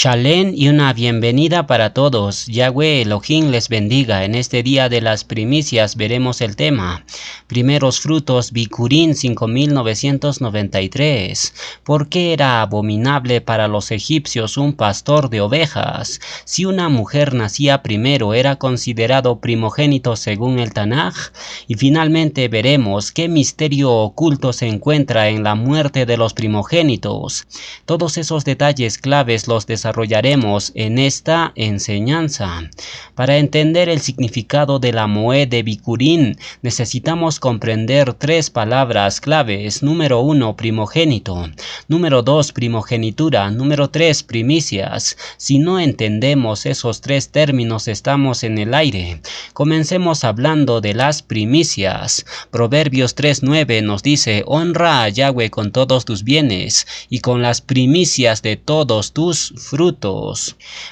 Shalén y una bienvenida para todos. Yahweh Elohim les bendiga. En este día de las primicias veremos el tema Primeros frutos Bikurim 5993. ¿Por qué era abominable para los egipcios un pastor de ovejas? Si una mujer nacía primero, ¿era considerado primogénito según el Tanaj? Y finalmente veremos qué misterio oculto se encuentra en la muerte de los primogénitos. Todos esos detalles claves los desarrollaremos en esta enseñanza. Para entender el significado de la Moed de Bikurim, necesitamos comprender tres palabras claves. Número 1, primogénito. Número 2, primogenitura. Número 3, primicias. Si no entendemos esos tres términos, estamos en el aire. Comencemos hablando de las primicias. Proverbios 3:9 nos dice: honra a Yahweh con todos tus bienes y con las primicias de todos tus frutos.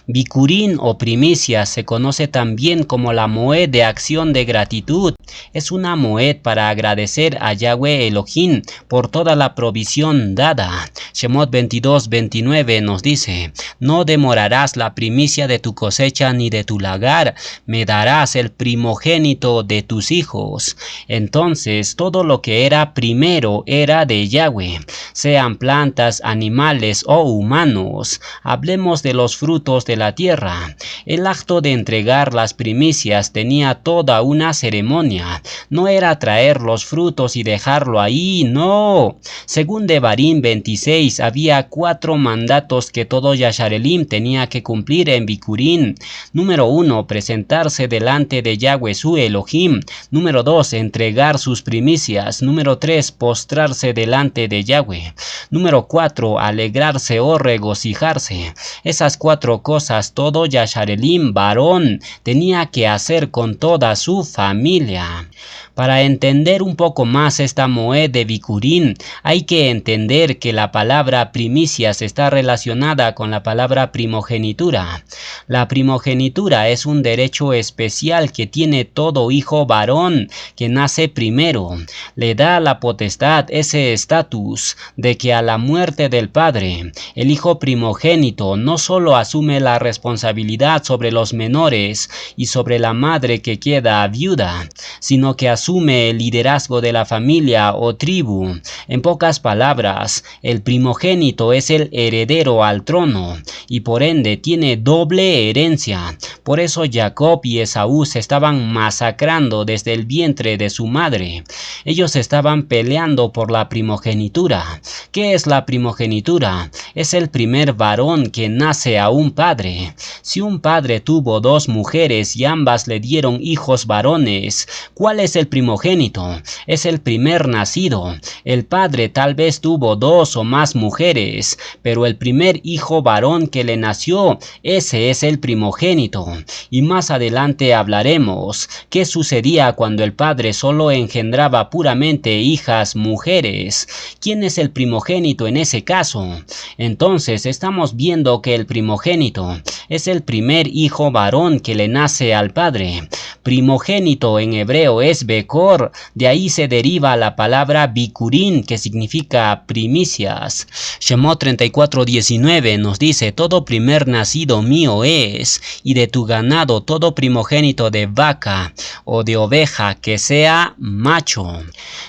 Bikurim o primicias se conoce también como la Moed de acción de gratitud. Es una Moed para agradecer a Yahweh Elohim por toda la provisión dada. Shemot 22:29 nos dice: no demorarás la primicia de tu cosecha ni de tu lagar, me darás el primogénito de tus hijos. Entonces todo lo que era primero era de Yahweh, sean plantas, animales o humanos. Hablemos de los frutos de la tierra. El acto de entregar las primicias tenía toda una ceremonia. No era traer los frutos y dejarlo ahí, no. Según Devarim 26, había 4 mandatos que todo Yasharelim tenía que cumplir en Bikurim. Número 1, presentarse delante de Yahweh su Elohim. Número 2, entregar sus primicias. Número 3, postrarse delante de Yahweh. Número 4, alegrarse o regocijarse. Esas 4 cosas todo Yasharelim varón tenía que hacer con toda su familia. Para entender un poco más esta Moed de Bikurim, hay que entender que la palabra primicias está relacionada con la palabra primogenitura. La primogenitura es un derecho especial que tiene todo hijo varón que nace primero. Le da la potestad, ese estatus, de que a la muerte del padre, el hijo primogénito no solo asume la responsabilidad sobre los menores y sobre la madre que queda viuda, sino que asume el liderazgo de la familia o tribu. En pocas palabras, el primogénito es el heredero al trono y por ende tiene doble herencia. Por eso Jacob y Esaú se estaban masacrando desde el vientre de su madre. Ellos estaban peleando por la primogenitura. ¿Qué es la primogenitura? Es el primer varón que nace a un padre. Si un padre tuvo 2 mujeres y ambas le dieron hijos varones, ¿cuál es el primogénito? Es el primer nacido. El padre tal vez tuvo 2 o más mujeres, pero el primer hijo varón que le nació, ese es el primogénito. Y más adelante hablaremos qué sucedía cuando el padre solo engendraba puramente hijas mujeres. ¿Quién es el primogénito en ese caso? Entonces estamos viendo que el primogénito es el primer hijo varón que le nace al padre. Primogénito en hebreo es Bekor, de ahí se deriva la palabra Bikurim, que significa primicias. Shemot 34:19 nos dice: todo primer nacido mío es, y de tu ganado todo primogénito de vaca o de oveja que sea macho.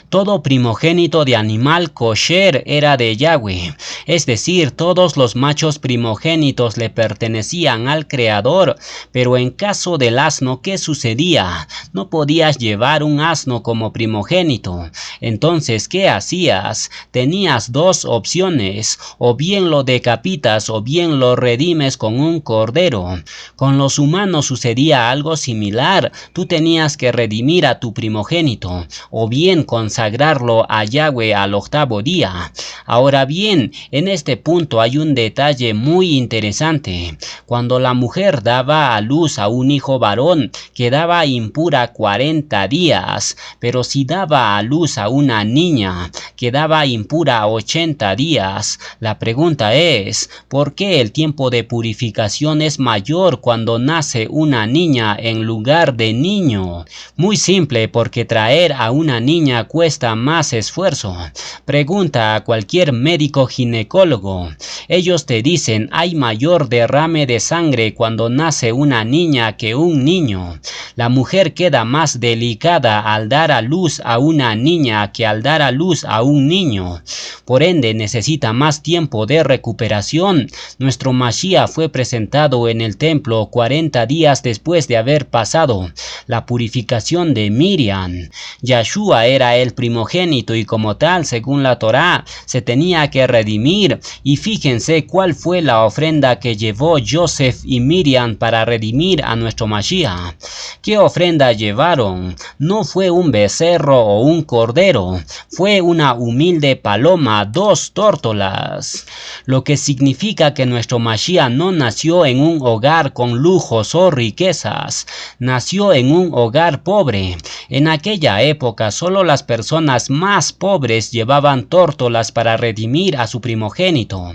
Todo primogénito de animal kosher era de Yahweh, es decir, todos los machos primogénitos le pertenecían al Creador. Pero en caso del asno, ¿qué sucedía? No podías llevar un asno como primogénito. Entonces, ¿qué hacías? Tenías 2 opciones: o bien lo decapitas o bien lo redimes con un cordero. Con los humanos sucedía algo similar. Tú tenías que redimir a tu primogénito o bien consagrarlo a Yahweh al 8º día. Ahora bien, en este punto hay un detalle muy interesante. Cuando la mujer daba a luz a un hijo varón, quedaba impura 40 días, pero si daba a luz a una niña, quedaba impura 80 días. La pregunta es, ¿por qué el tiempo de purificación es mayor cuando nace una niña en lugar de niño? Muy simple, porque traer a una niña cuesta más esfuerzo. Pregunta a cualquier médico ginecólogo. Ellos te dicen, hay mayor derrame de sangre cuando nace una niña que un niño. La mujer queda más delicada al dar a luz a una niña que al dar a luz a un niño. Por ende, necesita más tiempo de recuperación. Nuestro Mashiach fue presentado en el templo 40 días después de haber pasado la purificación de Miriam. Yahshua era el primogénito y como tal, según la Torá, se tenía que redimir. Y fíjense cuál fue la ofrenda que llevó Joseph y Miriam para redimir a nuestro Mashiach. ¿Qué ofrenda llevaron? No fue un becerro o un cordero, fue una humilde paloma, 2 tórtolas. Lo que significa que nuestro Mashiach no nació en un hogar con lujos o riquezas, nació en un hogar pobre. En aquella época solo las personas más pobres llevaban tórtolas para redimir a su primogénito.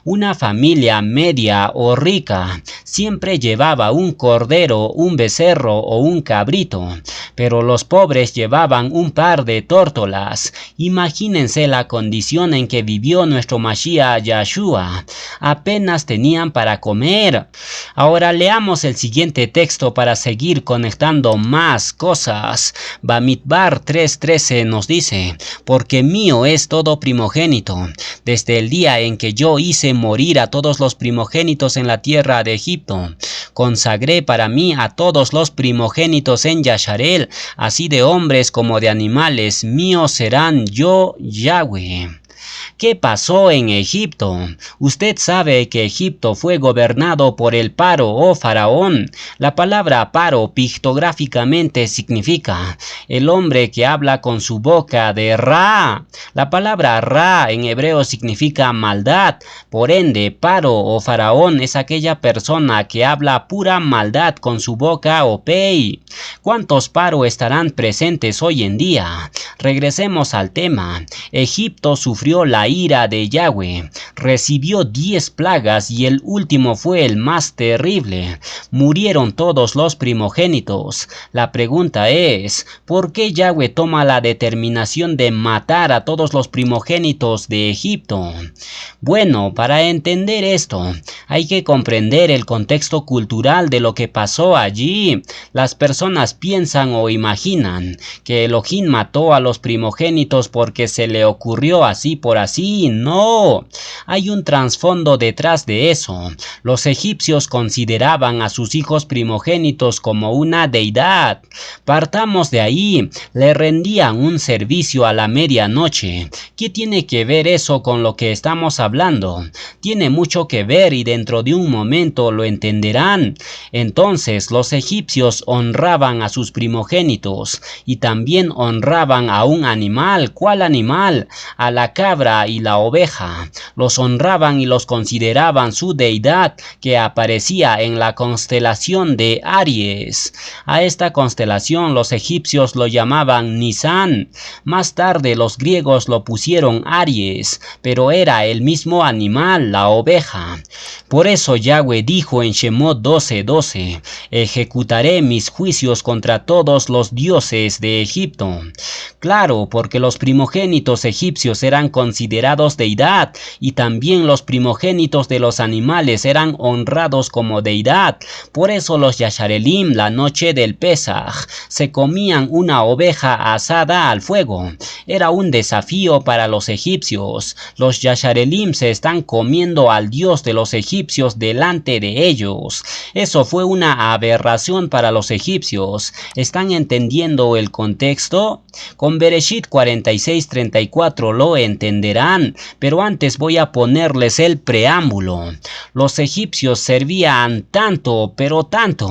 Una familia media o rica siempre llevaba un cordero, un becerro o un cabrito, pero los pobres llevaban un par de tórtolas. Imagínense la condición en que vivió nuestro Mashiach Yahshua. Apenas tenían para comer. Ahora leamos el siguiente texto para seguir conectando más cosas. Bamidbar 3:13 nos dice, porque mío es todo primogénito, desde el día en que yo hice morir a todos los primogénitos en la tierra de Egipto. Consagré para mí a todos los primogénitos en Yasharel, así de hombres como de animales, míos serán yo, Yahweh. ¿Qué pasó en Egipto? Usted sabe que Egipto fue gobernado por el Paro o Faraón. La palabra Paro pictográficamente significa el hombre que habla con su boca de Ra. La palabra Ra en hebreo significa maldad. Por ende, Paro o Faraón es aquella persona que habla pura maldad con su boca o pei. ¿Cuántos Paro estarán presentes hoy en día? Regresemos al tema. Egipto sufrió la ira de Yahweh, recibió 10 plagas y el último fue el más terrible. Murieron todos los primogénitos. La pregunta es, ¿por qué Yahweh toma la determinación de matar a todos los primogénitos de Egipto? Bueno, para entender esto, hay que comprender el contexto cultural de lo que pasó allí. Las personas piensan o imaginan que Elohim mató a los primogénitos porque se le ocurrió así por así. No, hay un trasfondo detrás de eso. Los egipcios consideraban a sus hijos primogénitos como una deidad. Partamos de ahí, le rendían un servicio a la medianoche. ¿Qué tiene que ver eso con lo que estamos hablando? Tiene mucho que ver y dentro de un momento lo entenderán. Entonces los egipcios honraban a sus primogénitos y también honraban a un animal. ¿Cuál animal? A la cabra y la oveja. Los honraban y los consideraban su deidad que aparecía en la constelación de Aries. A esta constelación los egipcios lo llamaban Nisan. Más tarde los griegos lo pusieron Aries, pero era el mismo animal, la oveja. Por eso Yahweh dijo en Shemot 12:12, ejecutaré mis juicios contra todos los dioses de Egipto. Claro, porque los primogénitos egipcios eran considerados deidad y también los primogénitos de los animales eran honrados como deidad. Por eso los Yasharelim, la noche del Pesaj, se comían una oveja asada al fuego. Era un desafío para los egipcios. Los Yasharelim se están comiendo al dios de los egipcios delante de ellos. Eso fue una aberración para los egipcios. ¿Están entendiendo el contexto? Con Bereshit 46:34 lo entenderán. entenderán, pero antes voy a ponerles el preámbulo. Los egipcios servían tanto, pero tanto,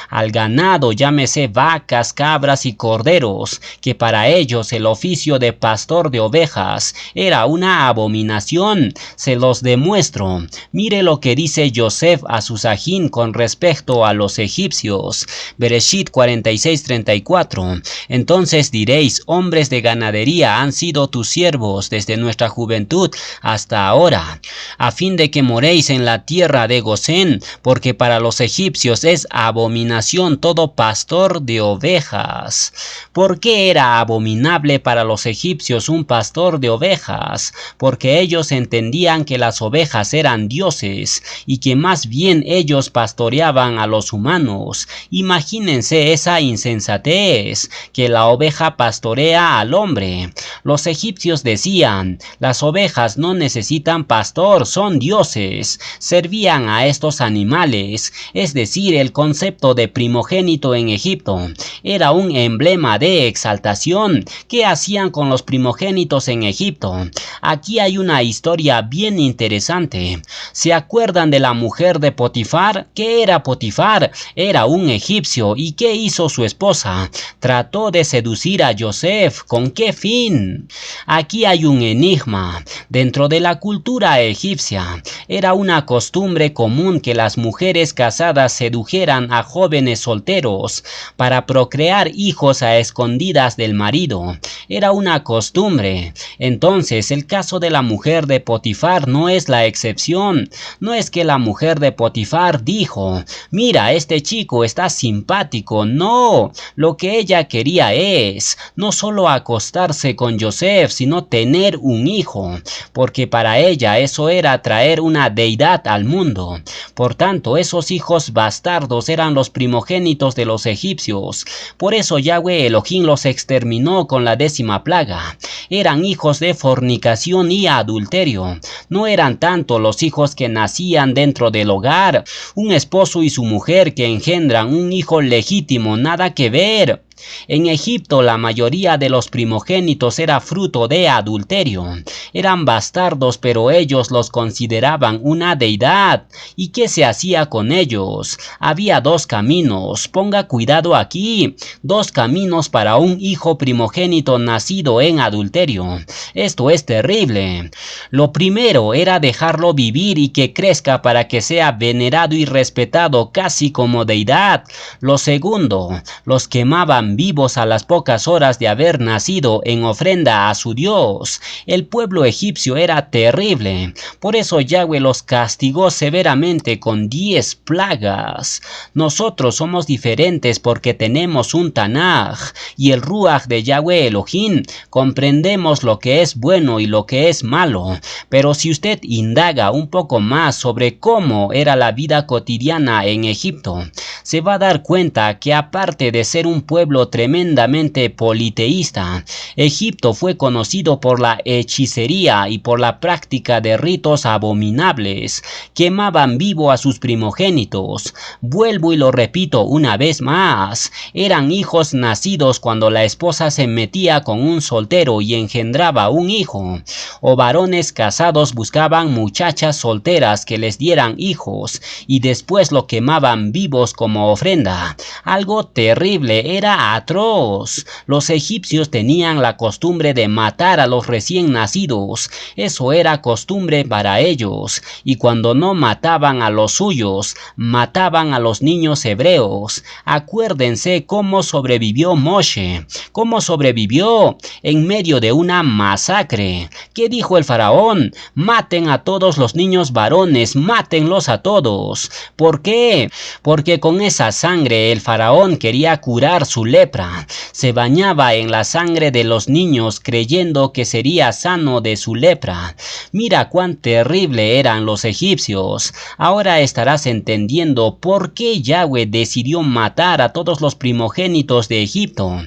al ganado, llámese vacas, cabras y corderos, que para ellos el oficio de pastor de ovejas era una abominación. Se los demuestro. Mire lo que dice Yosef a su sajín con respecto a los egipcios. Bereshit 46:34. Entonces diréis: hombres de ganadería han sido tus siervos desde nuestra juventud hasta ahora, a fin de que moréis en la tierra de Gosén, porque para los egipcios es abominación todo pastor de ovejas. ¿Por qué era abominable para los egipcios un pastor de ovejas? Porque ellos entendían que las ovejas eran dioses y que más bien ellos pastoreaban a los humanos. Imagínense esa insensatez, que la oveja pastorea al hombre. Los egipcios decían: las ovejas no necesitan pastor, son dioses. Servían a estos animales, es decir, el concepto de primogénito en Egipto era un emblema de exaltación. ¿Qué hacían con los primogénitos en Egipto? Aquí hay una historia bien interesante. ¿Se acuerdan de la mujer de Potifar? ¿Qué era Potifar? Era un egipcio. ¿Y qué hizo su esposa? Trató de seducir a Yosef. ¿Con qué fin? Aquí hay un enigma. Dentro de la cultura egipcia era una costumbre común que las mujeres casadas sedujeran a jóvenes solteros para procrear hijos a escondidas del marido. Era una costumbre. Entonces, el caso de la mujer de Potifar no es la excepción. No es que la mujer de Potifar dijo: mira, este chico está simpático. No, lo que ella quería es no solo acostarse con Yosef, sino tener un hijo, porque para ella eso era traer una deidad al mundo. Por tanto, esos hijos bastardos eran los primogénitos de los egipcios. Por eso Yahweh Elohim los exterminó con la 10ª plaga. Eran hijos de fornicación y adulterio. No eran tanto los hijos que nacían dentro del hogar, un esposo y su mujer que engendran un hijo legítimo, nada que ver. En Egipto la mayoría de los primogénitos era fruto de adulterio. Eran bastardos, pero ellos los consideraban una deidad. ¿Y qué se hacía con ellos? Había 2 caminos. Ponga cuidado aquí. 2 caminos para un hijo primogénito nacido en adulterio. Esto es terrible. Lo primero era dejarlo vivir y que crezca para que sea venerado y respetado casi como deidad. Lo segundo, los quemaban vivos a las pocas horas de haber nacido en ofrenda a su Dios. El pueblo egipcio era terrible. Por eso Yahweh los castigó severamente con 10 plagas. Nosotros somos diferentes porque tenemos un Tanaj y el Ruach de Yahweh Elohim. Comprendemos lo que es bueno y lo que es malo. Pero si usted indaga un poco más sobre cómo era la vida cotidiana en Egipto, se va a dar cuenta que aparte de ser un pueblo tremendamente politeísta, Egipto fue conocido por la hechicería y por la práctica de ritos abominables. Quemaban vivo a sus primogénitos. Vuelvo y lo repito una vez más. Eran hijos nacidos cuando la esposa se metía con un soltero y engendraba un hijo. O varones casados buscaban muchachas solteras que les dieran hijos y después lo quemaban vivos como ofrenda. Algo terrible, era atroz. Los egipcios tenían la costumbre de matar a los recién nacidos. Eso era costumbre para ellos. Y cuando no mataban a los suyos, mataban a los niños hebreos. Acuérdense cómo sobrevivió Moshe. ¿Cómo sobrevivió? En medio de una masacre. ¿Qué dijo el faraón? Maten a todos los niños varones, mátenlos a todos. ¿Por qué? Porque con esa sangre el faraón quería curar su lepra. Se bañaba en la sangre de los niños creyendo que sería sano de su lepra. Mira cuán terrible eran los egipcios. Ahora estarás entendiendo por qué Yahweh decidió matar a todos los primogénitos de Egipto.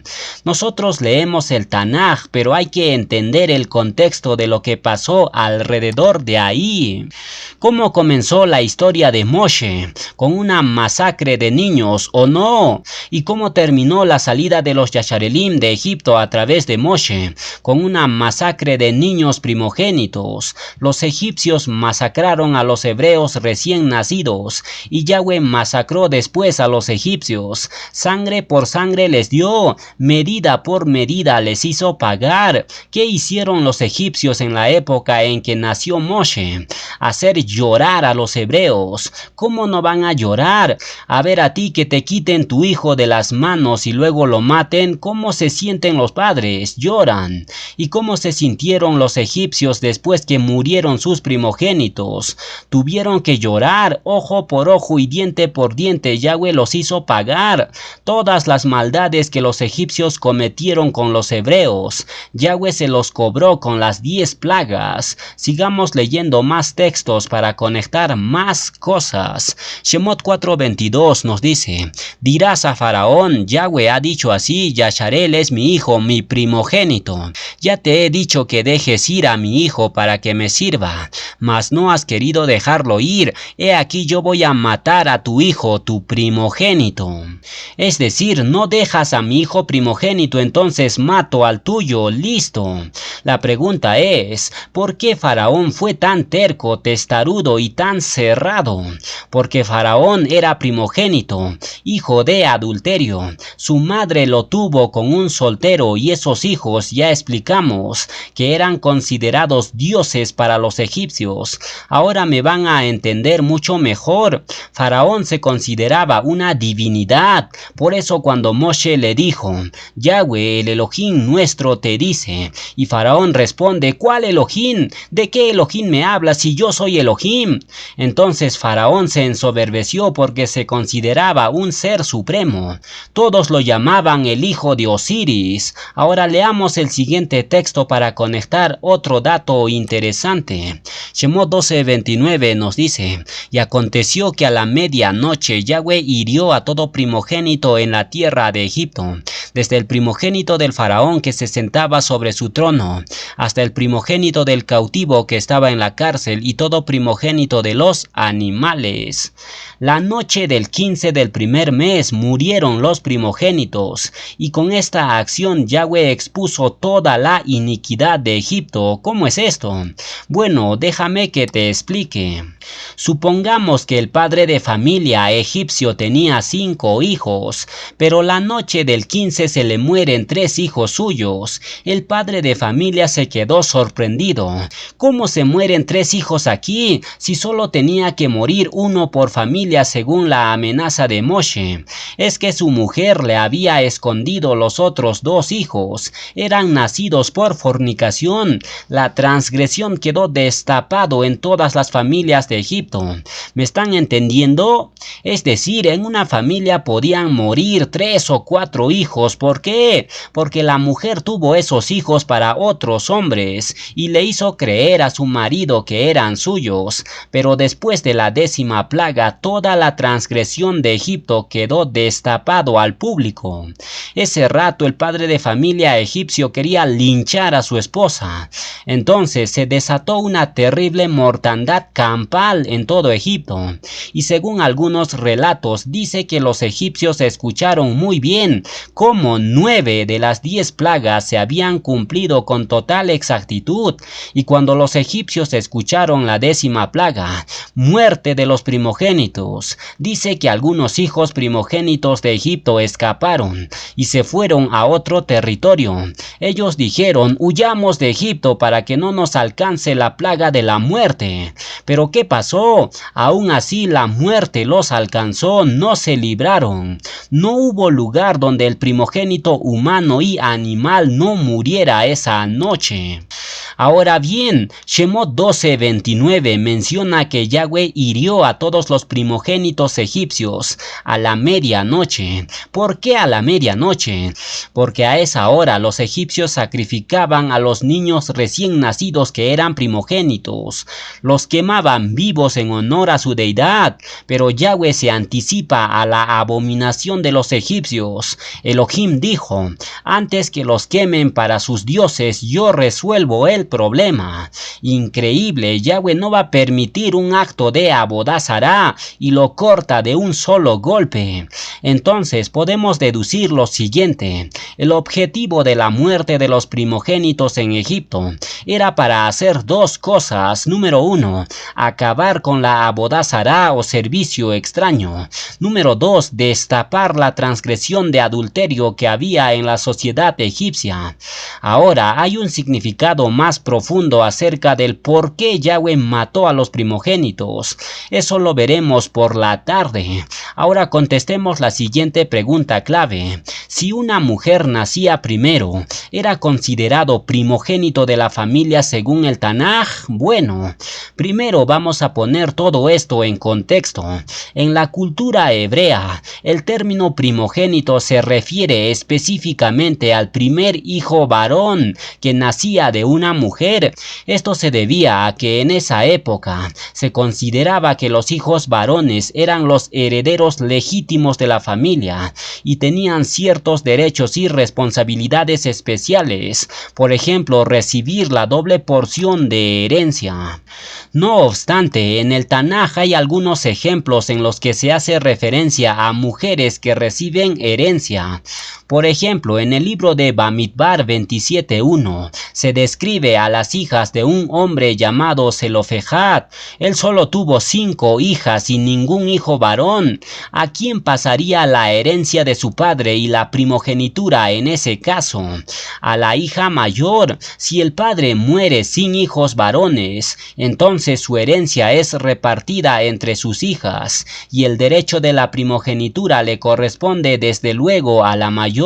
Nosotros leemos el Tanaj, pero hay que entender el contexto de lo que pasó alrededor de ahí. ¿Cómo comenzó la historia de Moshe? ¿Con una masacre de niños o no? ¿Y cómo terminó la salida de los Yasharelim de Egipto a través de Moshe, con una masacre de niños primogénitos. Los egipcios masacraron a los hebreos recién nacidos, y Yahweh masacró después a los egipcios. Sangre por sangre les dio, medida por medida les hizo pagar. ¿Qué hicieron los egipcios en la época en que nació Moshe? Hacer llorar a los hebreos. ¿Cómo no van a llorar? A ver a ti que te quiten tu hijo de las manos y luego lo maten, ¿cómo se sienten los padres? Lloran. ¿Y cómo se sintieron los egipcios después que murieron sus primogénitos? Tuvieron que llorar, ojo por ojo y diente por diente. Yahweh los hizo pagar todas las maldades que los egipcios cometieron con los hebreos. Yahweh se los cobró con las 10 plagas. Sigamos leyendo más textos para conectar más cosas. Shemot 4:22 nos dice: dirás a Faraón, Yahweh ha dicho así, Yasharel es mi hijo, mi primogénito. Ya te he dicho que dejes ir a mi hijo para que me sirva, mas no has querido dejarlo ir. He aquí yo voy a matar a tu hijo, tu primogénito. Es decir, no dejas a mi hijo primogénito, entonces mato al tuyo. Listo. La pregunta es, ¿por qué Faraón fue tan terco, testarudo y tan cerrado? Porque Faraón era primogénito, hijo de adulterio. Su madre lo tuvo con un soltero y esos hijos, ya explicamos, que eran considerados dioses para los egipcios. Ahora me van a entender mucho mejor. Faraón se consideraba una divinidad. Por eso cuando Moshe le dijo, Yahweh, el Elohim nuestro te dice, y Faraón responde, ¿cuál Elohim? ¿De qué Elohim me hablas si yo soy Elohim? Entonces Faraón se ensoberbeció porque se consideraba un ser supremo. Todos lo llamaban el hijo de Osiris. Ahora leamos el siguiente texto para conectar otro dato interesante. Shemot 12:29 nos dice, y aconteció que a la medianoche Yahweh hirió a todo primogénito en la tierra de Egipto, desde el primogénito del faraón que se sentaba sobre su trono, hasta el primogénito del cautivo que estaba en la cárcel y todo primogénito de los animales. La noche del 15 del primer mes murieron los primogénitos, y con esta acción Yahweh expuso toda la iniquidad de Egipto. ¿Cómo es esto? Bueno, déjame que te explique. Supongamos que el padre de familia egipcio tenía 5 hijos, pero la noche del 15 se le mueren 3 hijos suyos. El padre de familia se quedó sorprendido. ¿Cómo se mueren 3 hijos aquí si solo tenía que morir uno por familia según la amenaza de Moshe? Es que su mujer le había escondido los otros 2 hijos. Eran nacidos por fornicación. La transgresión quedó destapado en todas las familias de Egipto. ¿Me están entendiendo? Es decir, en una familia podían morir 3 o 4 hijos. ¿Por qué? Porque la mujer tuvo esos hijos para otros hombres y le hizo creer a su marido que eran suyos. Pero después de la 10ª plaga, toda la transgresión de Egipto quedó destapado al público. Ese rato el padre de familia egipcio quería linchar a su esposa. Entonces se desató una terrible mortandad campal en todo Egipto. Y según algunos relatos dice que los egipcios escucharon muy bien cómo 9 de las 10 plagas se habían cumplido con total exactitud. Y cuando los egipcios escucharon la 10ª plaga, muerte de los primogénitos, dice que algunos hijos primogénitos de Egipto escaparon y se fueron a otro territorio. Ellos dijeron, huyamos de Egipto para que no nos alcance la plaga de la muerte. Pero ¿qué pasó? Aún así la muerte los alcanzó, no se libraron. No hubo lugar donde el primogénito humano y animal no muriera esa noche. Ahora bien, Shemot 12:29 menciona que Yahweh hirió a todos los primogénitos egipcios a la medianoche. ¿Por qué a la medianoche? Porque a esa hora los egipcios sacrificaban a los niños recién nacidos que eran primogénitos. Los quemaban vivos en honor a su deidad. Pero Yahweh se anticipa a la abominación de los egipcios. Elohim dijo, antes que los quemen para sus dioses, yo resuelvo el el problema. Increíble, Yahweh no va a permitir un acto de Abodá Zará y lo corta de un solo golpe. Entonces podemos deducir lo siguiente: el objetivo de la muerte de los primogénitos en Egipto era para hacer dos cosas. Número 1, acabar con la Abodá Zará o servicio extraño. Número 2, destapar la transgresión de adulterio que había en la sociedad egipcia. Ahora hay un significado más profundo acerca del por qué Yahweh mató a los primogénitos. Eso lo veremos por la tarde. Ahora contestemos la siguiente pregunta clave: si una mujer nacía primero, ¿era considerado primogénito de la familia según el Tanaj? Bueno, primero vamos a poner todo esto en contexto. En la cultura hebrea, el término primogénito se refiere específicamente al primer hijo varón que nacía de una mujer. Esto se debía a que en esa época se consideraba que los hijos varones eran los herederos legítimos de la familia y tenían ciertos derechos y responsabilidades especiales, por ejemplo, recibir la doble porción de herencia. No obstante, en el Tanaj hay algunos ejemplos en los que se hace referencia a mujeres que reciben herencia. Por ejemplo, en el libro de Bamidbar 27:1 se describe a las hijas de un hombre llamado Zelofejad. Él solo tuvo 5 hijas y ningún hijo varón. ¿A quién pasaría la herencia de su padre y la primogenitura en ese caso? A la hija mayor. Si el padre muere sin hijos varones, entonces su herencia es repartida entre sus hijas y el derecho de la primogenitura le corresponde desde luego a la mayor.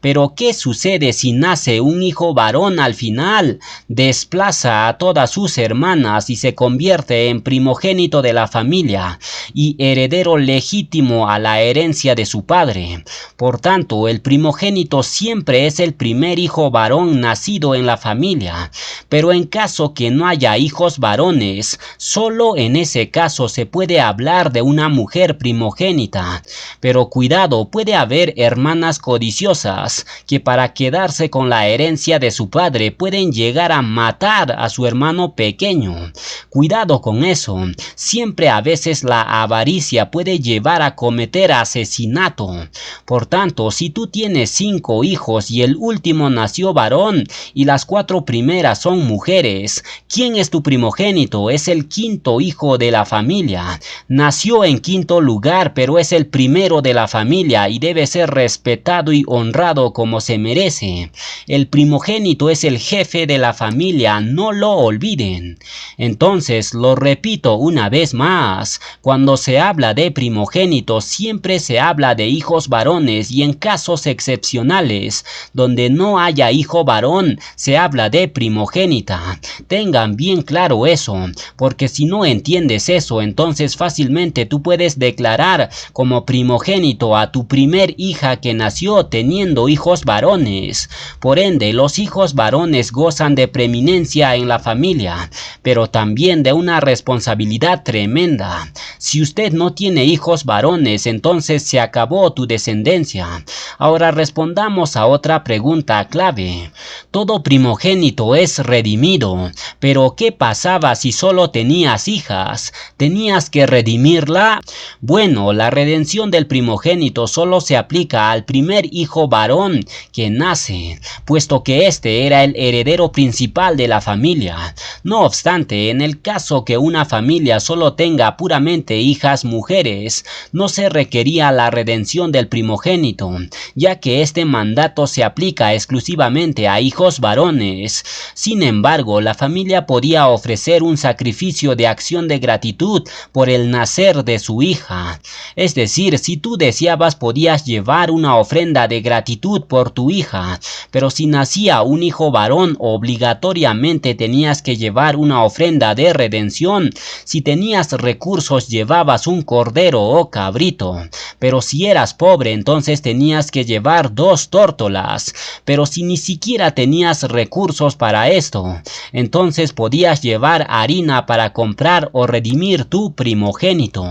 Pero ¿qué sucede si nace un hijo varón al final? Desplaza a todas sus hermanas y se convierte en primogénito de la familia y heredero legítimo a la herencia de su padre. Por tanto, el primogénito siempre es el primer hijo varón nacido en la familia. Pero en caso que no haya hijos varones, solo en ese caso se puede hablar de una mujer primogénita. Pero cuidado, puede haber hermanas codiciosas que para quedarse con la herencia de su padre pueden llegar a matar a su hermano pequeño. Cuidado con eso. Siempre a veces la avaricia puede llevar a cometer asesinato. Por tanto, si tú tienes 5 hijos y el último nació varón y las 4 primeras son mujeres, ¿quién es tu primogénito? Es el quinto hijo de la familia. Nació en quinto lugar, pero es el primero de la familia y debe ser respetado y honrado como se merece. El primogénito es el jefe de la familia, no lo olviden. Entonces, lo repito una vez más, cuando se habla de primogénitos siempre se habla de hijos varones y en casos excepcionales, donde no haya hijo varón, se habla de primogénita. Tengan bien claro eso, porque si no entiendes eso, entonces fácilmente tú puedes declarar como primogénito a tu primer hija que nació teniendo hijos varones. Por ende, los hijos varones gozan de preeminencia en la familia, pero también de una responsabilidad tremenda. Si usted no tiene hijos varones, entonces se acabó tu descendencia. Ahora respondamos a otra pregunta clave. Todo primogénito es redimido, pero ¿qué pasaba si solo tenías hijas? ¿Tenías que redimirla? Bueno, la redención del primogénito solo se aplica al primer hijo varón que nace, puesto que este era el heredero principal de la familia. No obstante, en el caso que una familia solo tenga puramente hijas mujeres, no se requería la redención del primogénito, ya que este mandato se aplica exclusivamente a hijos varones. Sin embargo, la familia podía ofrecer un sacrificio de acción de gratitud por el nacer de su hija. Es decir, si tú deseabas podías llevar una ofrenda de gratitud por tu hija, pero si nacía un hijo varón obligatoriamente tenías que llevar una ofrenda de redención. Si tenías recursos llevabas un cordero o cabrito, pero si eras pobre entonces tenías que llevar 2 tórtolas, pero si ni siquiera tenías recursos para esto, entonces podías llevar harina para comprar o redimir tu primogénito.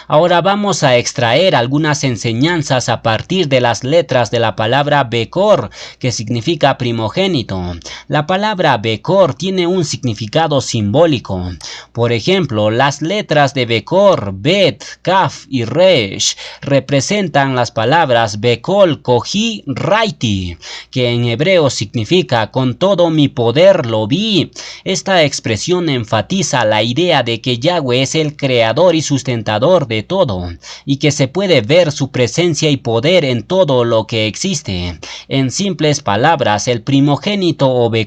Ahora vamos a extraer algunas enseñanzas a partir de las letras de la palabra Bekor, que significa primogénito. La palabra Bekor tiene un significado simbólico. Por ejemplo, las letras de Bekor, Bet, Kaf y Resh representan las palabras Bekol, Kohi, Raiti, que en hebreo significa con todo mi poder lo vi. Esta expresión enfatiza la idea de que Yahweh es el creador y sustentador de todo, y que se puede ver su presencia y poder en todo lo que existe. En simples palabras, el primogénito o Bekor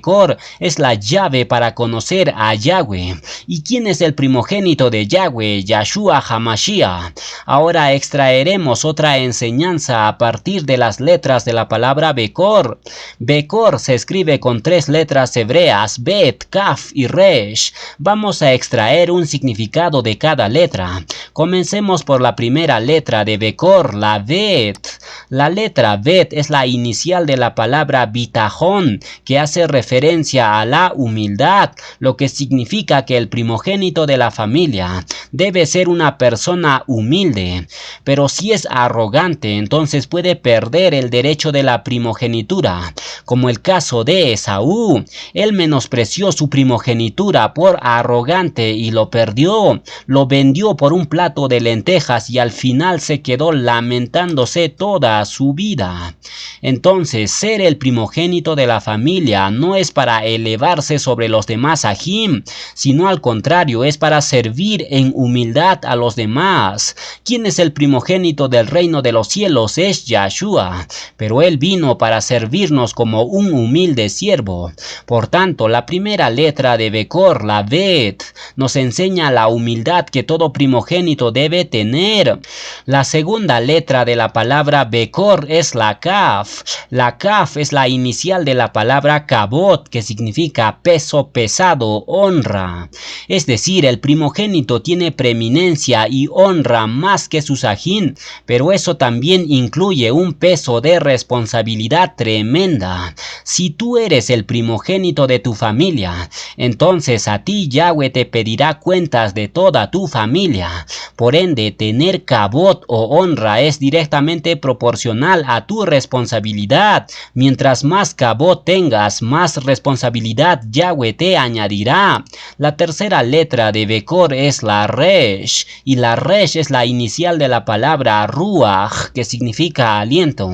es la llave para conocer a Yahweh. ¿Y quién es el primogénito de Yahweh? Yahshua HaMashiach. Ahora extraeremos otra enseñanza a partir de las letras de la palabra Bekor. Bekor se escribe con 3 letras hebreas, Bet, Kaf y Resh. Vamos a extraer un significado de cada letra. Comencemos por la primera letra de Bekor, la Bet. La letra Bet es la inicial de la palabra Bitajón, que hace referencia a la humildad, lo que significa que el primogénito de la familia debe ser una persona humilde. Pero si es arrogante, entonces puede perder el derecho de la primogenitura, como el caso de Esaú. Él menospreció su primogenitura por arrogante y lo perdió. Lo vendió por un plato de lentejas y al final se quedó lamentándose toda su vida. Entonces, ser el primogénito de la familia no es para elevarse sobre los demás ajim, sino al contrario, es para servir en humildad a los demás. ¿Quién es el primogénito del reino de los cielos? Es Yahshua, pero él vino para servirnos como un humilde siervo. Por tanto, la primera letra de Bekor, la Bet, nos enseña la humildad que todo primogénito debe tener. La segunda letra de la palabra Bekor es la Kaf. La Kaf es la inicial de la palabra Kabot, que significa peso pesado, honra. Es decir, el primogénito tiene preeminencia y honra más que sus ajín, pero eso también incluye un peso de responsabilidad tremenda. Si tú eres el primogénito de tu familia, entonces a ti Yahweh te pedirá cuentas de toda tu familia. Por ende, tener kabot o honra es directamente proporcional a tu responsabilidad. Mientras más kabot tengas, más responsabilidad Yahweh te añadirá. La tercera letra de Bekor es la Resh, y la Resh es la inicial de la palabra Ruach, que significa aliento,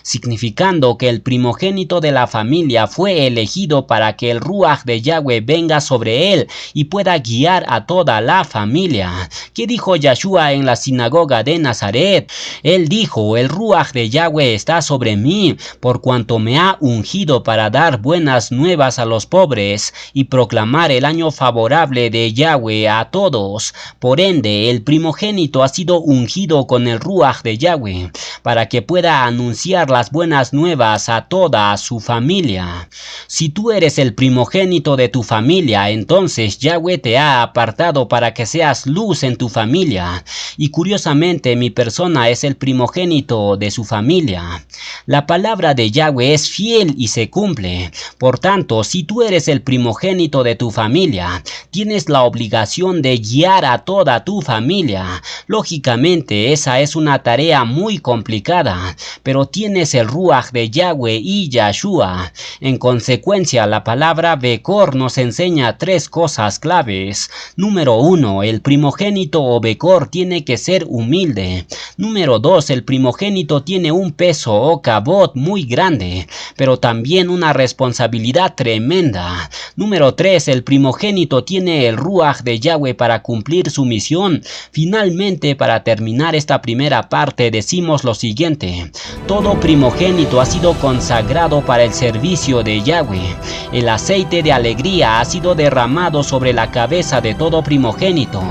significando que el primogénito de la familia fue elegido para que el Ruach de Yahweh venga sobre él y pueda guiar a toda la familia. ¿Qué dijo Yahshua en la sinagoga de Nazaret? Él dijo: el Ruach de Yahweh está sobre mí, por cuanto me ha ungido para dar buenas nuevas a los pobres y proclamar el año favorable de Yahweh a todos. Por ende, el primogénito ha sido ungido con el Ruach de Yahweh para que pueda anunciar las buenas nuevas a toda su familia. Si tú eres el primogénito de tu familia, entonces Yahweh te ha apartado para que seas luz en tu familia. Y curiosamente, mi persona es el primogénito de su familia. La palabra de Yahweh es fiel y se cumple. Por tanto, si tú eres el primogénito de tu familia, tienes la obligación de guiar a toda tu familia. Lógicamente, esa es una tarea muy complicada, pero tienes el Ruach de Yahweh y Yahshua. En consecuencia, la palabra Bekor nos enseña 3 cosas claves. Número 1, el primogénito o Bekor tiene que ser humilde. Número 2, el primogénito tiene un peso o kabot muy grande, pero también una responsabilidad tremenda. Número 3, el primogénito tiene el Ruach de Yahweh para cumplir su misión. Finalmente, para terminar esta primera parte, decimos lo siguiente: todo primogénito ha sido consagrado para el servicio de Yahweh. El aceite de alegría ha sido derramado sobre la cabeza de todo primogénito.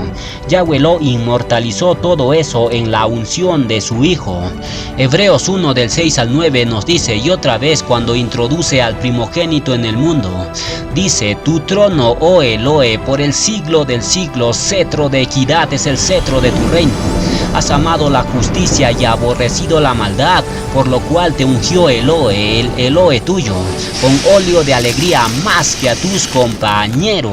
Yahweh lo inmortalizó todo eso en la unción de su Hijo. Hebreos 1 del 6 al 9 nos dice, y otra vez cuando introduce al primogénito en el mundo, dice: tu trono, oh Elohe, por el siglo del siglo, cetro de equidad es el cetro de tu reino. Has amado la justicia y aborrecido la maldad, por lo cual te ungió Elohe, el Elohe tuyo, con óleo de alegría más que a tus compañeros.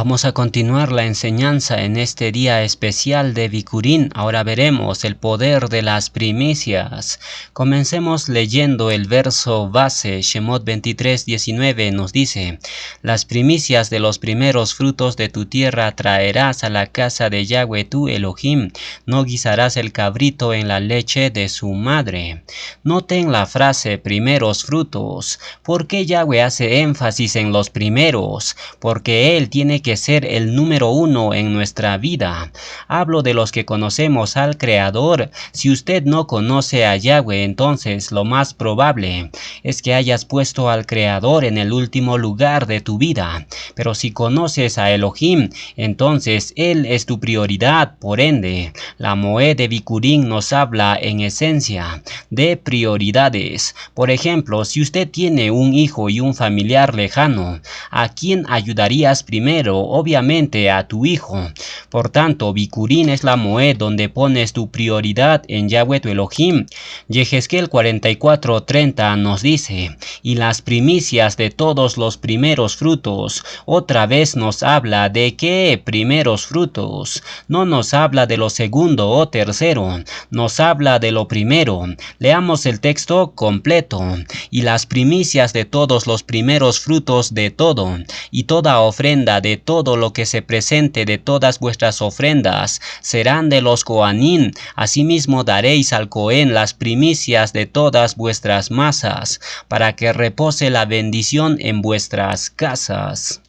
Vamos a continuar la enseñanza en este día especial de Bikurim. Ahora veremos el poder de las primicias. Comencemos leyendo el verso base. Shemot 23:19 nos dice: las primicias de los primeros frutos de tu tierra traerás a la casa de Yahweh tu Elohim. No guisarás el cabrito en la leche de su madre. Noten la frase primeros frutos. ¿Por qué Yahweh hace énfasis en los primeros? Porque Él tiene que ser el número uno en nuestra vida. Hablo de los que conocemos al Creador. Si usted no conoce a Yahweh, entonces lo más probable es que hayas puesto al Creador en el último lugar de tu vida. Pero si conoces a Elohim, entonces Él es tu prioridad. Por ende, la Moed de Bikurim nos habla en esencia de prioridades. Por ejemplo, si usted tiene un hijo y un familiar lejano, ¿a quién ayudarías primero? Obviamente a tu hijo. Por tanto, Bikurim es la Moed donde pones tu prioridad en Yahweh tu Elohim. Yehezkel 44:30 nos dice: y las primicias de todos los primeros frutos. Otra vez nos habla de qué primeros frutos. No nos habla de lo segundo o tercero, nos habla de lo primero. Leamos el texto completo. Y las primicias de todos los primeros frutos de todo, y toda ofrenda de todo lo que se presente de todas vuestras ofrendas, serán de los Cohanim. Asimismo daréis al Cohen las primicias de todas vuestras masas, para que repose la bendición en vuestras casas.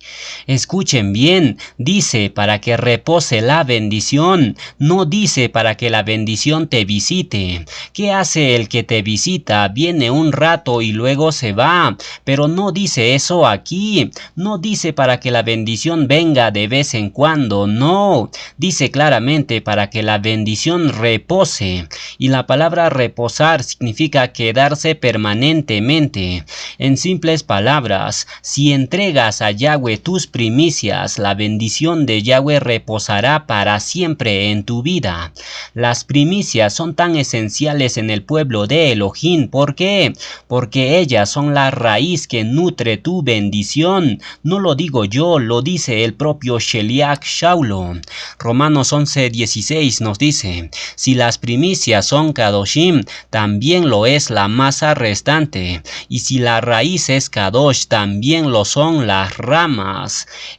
Escuchen bien, dice para que repose la bendición, no dice para que la bendición te visite. ¿Qué hace el que te visita? Viene un rato y luego se va, pero no dice eso aquí. No dice para que la bendición venga de vez en cuando, no. Dice claramente para que la bendición repose. Y la palabra reposar significa quedarse permanentemente. En simples palabras, si entregas a Yahweh tus primicias, la bendición de Yahweh reposará para siempre en tu vida. Las primicias son tan esenciales en el pueblo de Elohim. ¿Por qué? Porque ellas son la raíz que nutre tu bendición. No lo digo yo, lo dice el propio Sheliach Shaulo. Romanos 11:16 nos dice: si las primicias son Kadoshim, también lo es la masa restante. Y si la raíz es Kadosh, también lo son las ramas.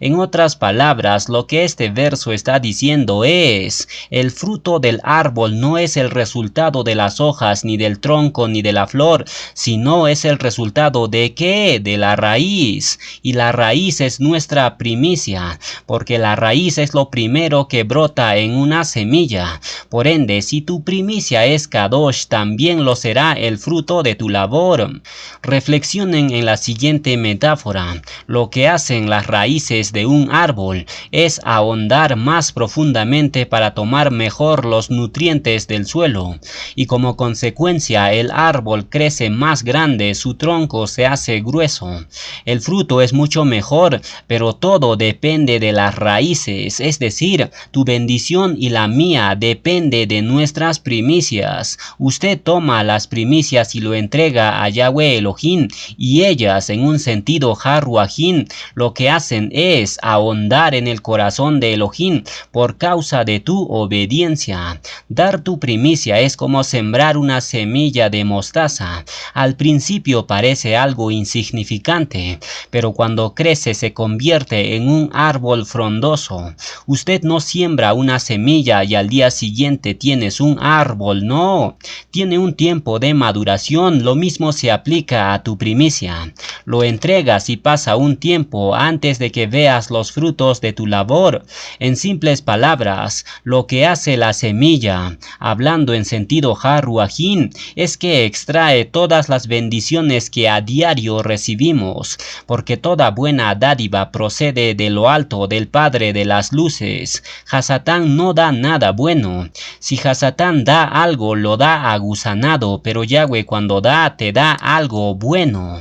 En otras palabras, lo que este verso está diciendo es: el fruto del árbol no es el resultado de las hojas, ni del tronco, ni de la flor, sino es el resultado de ¿qué? De la raíz. Y la raíz es nuestra primicia, porque la raíz es lo primero que brota en una semilla. Por ende, si tu primicia es Kadosh, también lo será el fruto de tu labor. Reflexionen en la siguiente metáfora. Lo que hacen las raíces de un árbol es ahondar más profundamente para tomar mejor los nutrientes del suelo, y como consecuencia el árbol crece más grande, su tronco se hace grueso. El fruto es mucho mejor, pero todo depende de las raíces, es decir, tu bendición y la mía depende de nuestras primicias. Usted toma las primicias y lo entrega a Yahweh Elohim, y ellas, en un sentido Haruahim, lo que hacen es ahondar en el corazón de Elohim por causa de tu obediencia. Dar tu primicia es como sembrar una semilla de mostaza. Al principio parece algo insignificante, pero cuando crece se convierte en un árbol frondoso. Usted no siembra una semilla y al día siguiente tienes un árbol, no. Tiene un tiempo de maduración. Lo mismo se aplica a tu primicia. Lo entregas y pasa un tiempo antes de que veas los frutos de tu labor. En simples palabras, lo que hace la semilla, hablando en sentido Haruahim, es que extrae todas las bendiciones que a diario recibimos, porque toda buena dádiva procede de lo alto, del Padre de las luces. Hasatán no da nada bueno. Si Hasatán da algo, lo da agusanado, pero Yahweh cuando da, te da algo bueno.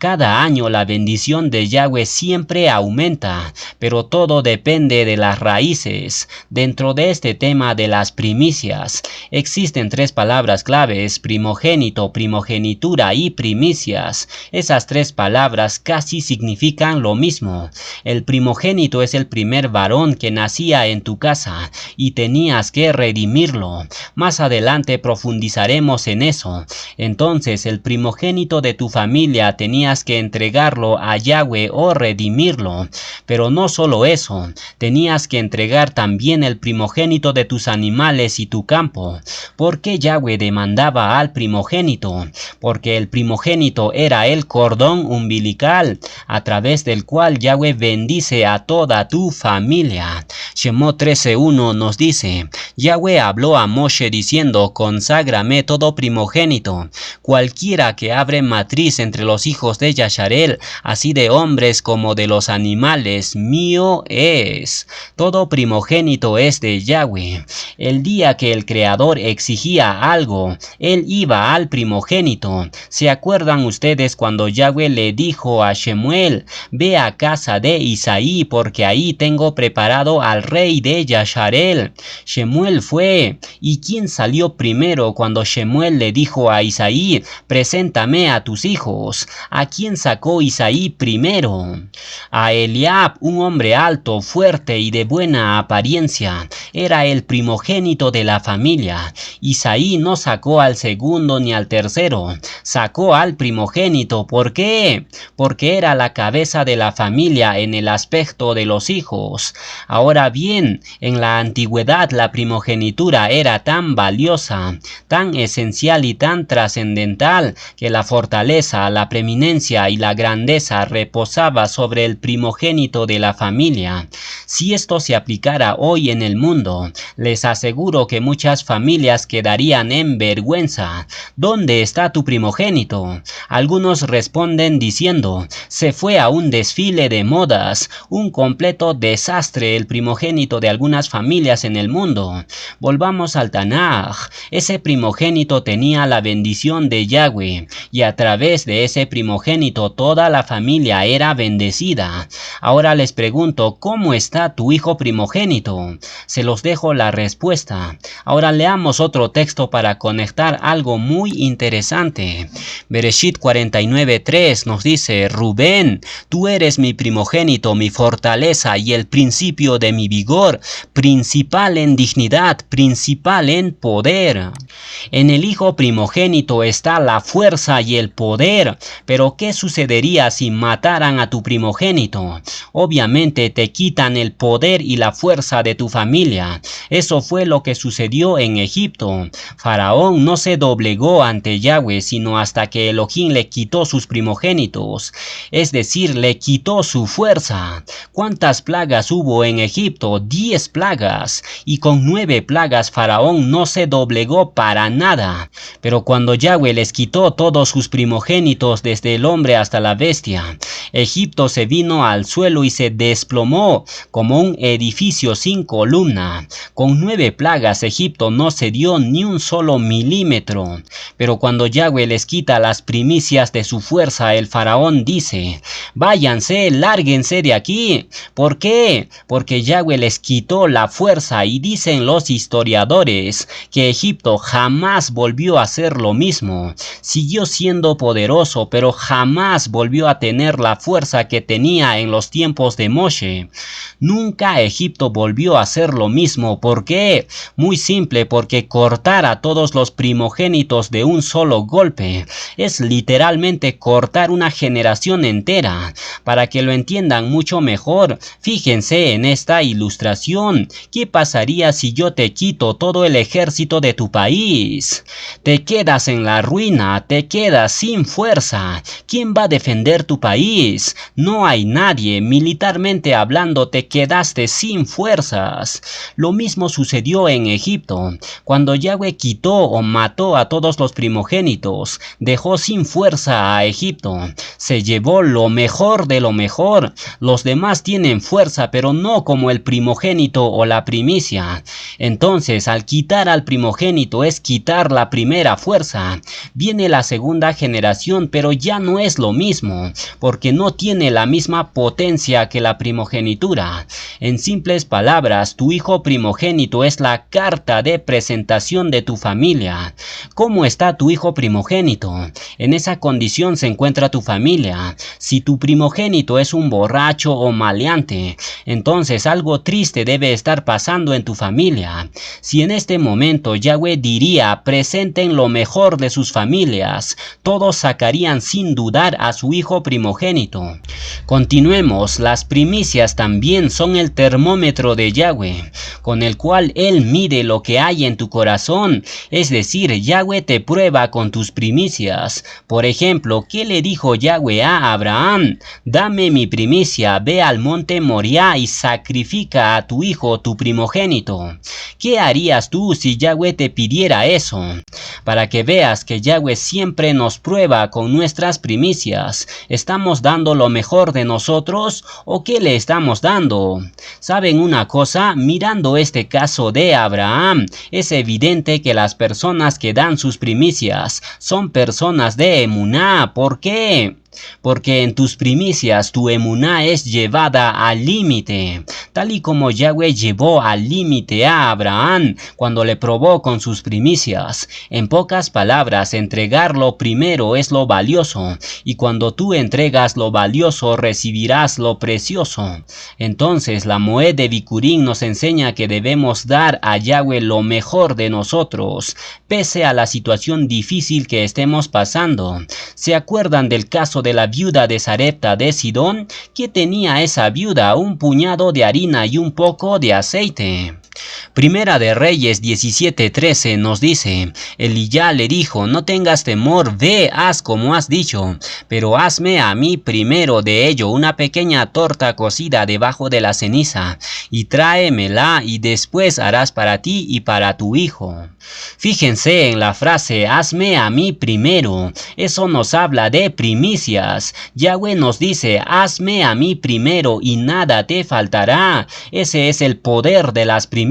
Cada año la bendición de Yahweh siempre aumenta, pero todo depende de las raíces. Dentro de este tema de las primicias, existen tres palabras claves: primogénito, primogenitura y primicias. Esas tres palabras casi significan lo mismo. El primogénito es el primer varón que nacía en tu casa y tenías que redimirlo. Más adelante profundizaremos en eso. Entonces, el primogénito de tu familia tenías que entregarlo a Yahweh o redimirlo. Pero no solo eso, tenías que entregar también el primogénito de tus animales y tu campo. ¿Por qué Yahweh demandaba al primogénito? Porque el primogénito era el cordón umbilical a través del cual Yahweh bendice a toda tu familia. Shemot 13:1 nos dice: Yahweh habló a Moshe diciendo: conságrame todo primogénito, cualquiera que abre matriz entre los hijos de Yasharel, así de hombres como de los animales, mío es. Todo primogénito es de Yahweh. El día que el Creador exigía algo, él iba al primogénito. ¿Se acuerdan ustedes cuando Yahweh le dijo a Shemuel: ve a casa de Isaí, porque ahí tengo preparado al rey de Yasharel? Shemuel fue. ¿Y quién salió primero cuando Shemuel le dijo a Isaí: preséntame a tus hijos? ¿A quién sacó Isaí primero? A Eliab, un hombre alto, fuerte y de buena apariencia. Era el primogénito de la familia. Isaí no sacó al segundo ni al tercero, sacó al primogénito. ¿Por qué? Porque era la cabeza de la familia en el aspecto de los hijos. Ahora bien, en la antigüedad la primogenitura era tan valiosa, tan esencial y tan trascendental que la fortaleza, la preeminencia y la grandeza reposaba sobre el primogénito de la familia. Si esto se aplicara hoy en el mundo, les aseguro que muchas familias quedarían en vergüenza. ¿Dónde está tu primogénito? Algunos responden diciendo: se fue a un desfile de modas. Un completo desastre el primogénito de algunas familias en el mundo. Volvamos al Tanaj. Ese primogénito tenía la bendición de Yahweh, y a través de ese primogénito toda la familia era bendecida. Ahora les pregunto: ¿cómo está tu hijo primogénito? Se los dejo la respuesta. Ahora leamos otro texto para conectar algo muy interesante. Bereshit 49:3 nos dice: Rubén, tú eres mi primogénito, mi fortaleza y el principio de mi vigor, principal en dignidad, principal en poder. En el hijo primogénito está la fuerza y el poder. Pero ¿qué sucedería si mataran a tu primogénito? Obviamente te quitan el poder y la fuerza de tu familia. Eso fue lo que sucedió en Egipto. Faraón no se doblegó ante Yahweh sino hasta que Elohim le quitó sus primogénitos, es decir, le quitó su fuerza. ¿Cuántas plagas hubo en Egipto? 10 plagas, y con 9 plagas Faraón no se doblegó para nada. Pero cuando Yahweh les quitó todos sus primogénitos, desde el hombre hasta la bestia, Egipto se vino al suelo y se desplomó como un edificio sin columna. Con 9 plagas Egipto no cedió ni un solo milímetro. Pero cuando Yahweh les quita las primicias de su fuerza, el faraón dice: váyanse, lárguense de aquí. ¿Por qué? Porque Yahweh les quitó la fuerza, y dicen los historiadores que Egipto jamás volvió a ser lo mismo. Siguió siendo poderoso, pero jamás volvió a tener la fuerza que tenía en los tiempos de Moshe. Nunca Egipto volvió a ser lo mismo. ¿Por qué? Muy simple: porque cortar a todos los primogénitos de un solo golpe es literalmente cortar una generación entera. Para que lo entiendan mucho mejor, fíjense en esta ilustración. ¿Qué pasaría si yo te quito todo el ejército de tu país? Te quedas en la ruina, te quedas sin fuerza. ¿Quién va a defender tu país? No hay nadie. Militarmente hablando, te quedaste sin fuerzas. Lo mismo sucedió en Egipto. Cuando Yahweh quitó o mató a todos los primogénitos, dejó sin fuerza a Egipto. Se llevó lo mejor de lo mejor. Los demás tienen fuerza, pero no como el primogénito o la primicia. Entonces, al quitar al primogénito es quitar quitar la primera fuerza. Viene la segunda generación, pero ya no es lo mismo, porque no tiene la misma potencia que la primogenitura. En simples palabras, tu hijo primogénito es la carta de presentación de tu familia. ¿Cómo está tu hijo primogénito? En esa condición se encuentra tu familia. Si tu primogénito es un borracho o maleante, entonces algo triste debe estar pasando en tu familia. Si en este momento Yahweh diría, presenten lo mejor de sus familias, todos sacarían sin dudar a su hijo primogénito. Continuemos, las primicias también son el termómetro de Yahweh, con el cual Él mide lo que hay en tu corazón, es decir, Yahweh te prueba con tus primicias. Por ejemplo, ¿qué le dijo Yahweh a Abraham? Dame mi primicia, ve al monte Moriah y sacrifica a tu hijo, tu primogénito. ¿Qué harías tú si Yahweh te pidiera eso? Para que veas que Yahweh siempre nos prueba con nuestras primicias. ¿Estamos dando lo mejor de nosotros o qué le estamos dando? ¿Saben una cosa? Mirando este caso de Abraham, es evidente que las personas que dan sus primicias son personas de emuná. ¿Por qué? Porque en tus primicias tu emuná es llevada al límite, tal y como Yahweh llevó al límite a Abraham cuando le probó con sus primicias. En pocas palabras, entregar lo primero es lo valioso, y cuando tú entregas lo valioso recibirás lo precioso. Entonces la Moed de Bikurim nos enseña que debemos dar a Yahweh lo mejor de nosotros, pese a la situación difícil que estemos pasando. ¿Se acuerdan del caso de la viuda de Sarepta de Sidón? ¿Qué tenía esa viuda? Un puñado de harina y un poco de aceite. Primera de Reyes 17:13 nos dice, Eliyá le dijo, no tengas temor, ve, haz como has dicho, pero hazme a mí primero de ello una pequeña torta cocida debajo de la ceniza, y tráemela, y después harás para ti y para tu hijo. Fíjense en la frase, hazme a mí primero, eso nos habla de primicias. Yahweh nos dice, hazme a mí primero y nada te faltará. Ese es el poder de las primicias.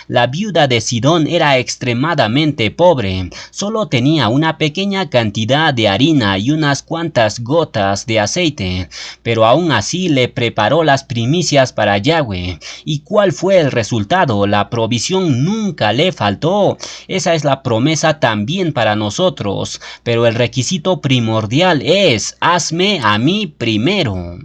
La viuda de Sidón era extremadamente pobre, solo tenía una pequeña cantidad de harina y unas cuantas gotas de aceite, pero aún así le preparó las primicias para Yahweh. ¿Y cuál fue el resultado? La provisión nunca le faltó. Esa es la promesa también para nosotros, pero el requisito primordial es, hazme a mí primero.